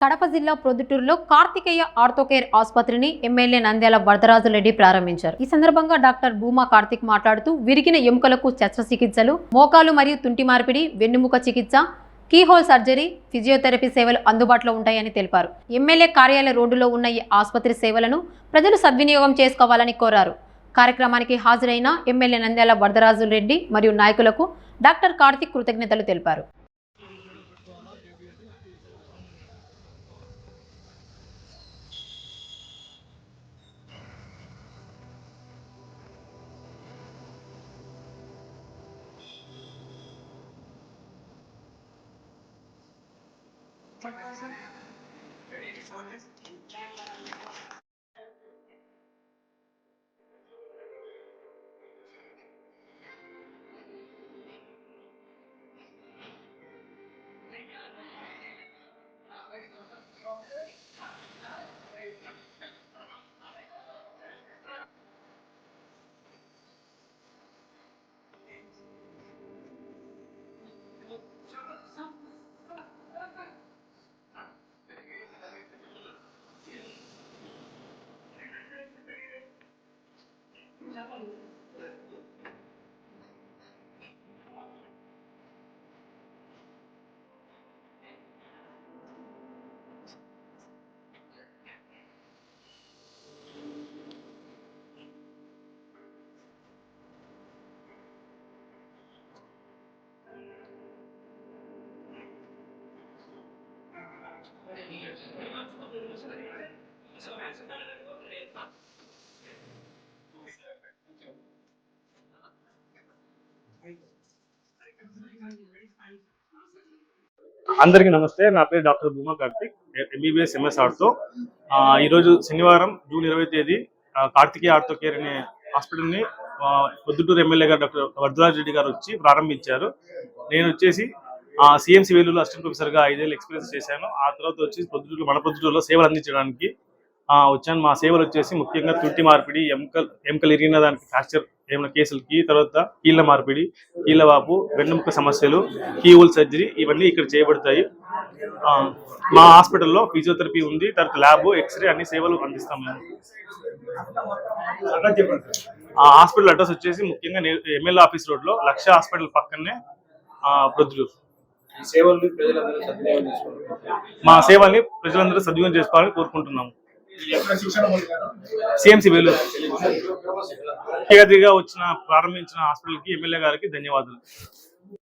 కడప జిల్లా ప్రొద్దుటూరులో కార్తికేయ ఆర్థోకేర్ ఆసుపత్రిని ఎమ్మెల్యే నంద్యాల వరదరాజు రెడ్డి ప్రారంభించారు. ఈ సందర్భంగా డాక్టర్ భూమా కార్తిక్ మాట్లాడుతూ విరిగిన ఎముకలకు శస్త్రచికిత్సలు, మోకాలు మరియు తుంటి మార్పిడి, వెన్నుముక చికిత్స, కీహోల్ సర్జరీ, ఫిజియోథెరపీ సేవలు అందుబాటులో ఉంటాయని తెలిపారు. ఎమ్మెల్యే కార్యాలయ రోడ్డులో ఉన్న ఈ ఆసుపత్రి సేవలను ప్రజలు సద్వినియోగం చేసుకోవాలని కోరారు. కార్యక్రమానికి హాజరైన ఎమ్మెల్యే నంద్యాల వరదరాజు రెడ్డి మరియు నాయకులకు డాక్టర్ కార్తిక్ కృతజ్ఞతలు తెలిపారు. అందరికీ నమస్తే. నా పేరు doctor Bhuma Karthik, MBBS MS ortho. ఈరోజు శనివారం జూన్ 20వ తేదీ కార్తికేయ ఆర్థో కేర్ అనే హాస్పిటల్ని పొద్దుటూరు ఎమ్మెల్యే గారు డాక్టర్ వరదరాజు రెడ్డి గారు వచ్చి ప్రారంభించారు. నేను వచ్చేసి సిఎంసి వేలూరులో అసిస్టెంట్ ప్రొఫెసర్గా 5 ఏళ్ళు ఎక్స్పీరియన్స్ చేశాను. ఆ తర్వాత వచ్చి మన పొద్దుటూరులో సేవలు అందించడానికి వచ్చాను. మా సేవలు వచ్చేసి ముఖ్యంగా తుంటి మార్పిడి, ఎముకలు ఇరిగిన దానికి ఫ్రాక్చర్ ఏమైనా కేసులకి, తర్వాత కీళ్ళ మార్పిడి, కీళ్ళ వాపు, వెన్నెముక సమస్యలు, కీహోల్ సర్జరీ ఇవన్నీ ఇక్కడ చేయబడతాయి. మా హాస్పిటల్లో ఫిజియోథెరపీ ఉంది, తర్వాత ల్యాబ్, ఎక్స్రే అన్ని సేవలు అందిస్తాం మేము. హాస్పిటల్ అడ్రస్ వచ్చేసి ముఖ్యంగా ఎమ్మెల్యే ఆఫీస్ రోడ్లో లక్ష హాస్పిటల్ పక్కనే ప్రొద్దుటూరు. మా సేవల్ని ప్రజలందరూ సద్వినియోగం చేసుకోవాలని కోరుకుంటున్నాము. సిఎంసి వేలూరు ముఖ్య అతిథిగా ప్రారంభించిన హాస్పిటల్కి ఎమ్మెల్యే గారికి ధన్యవాదాలు.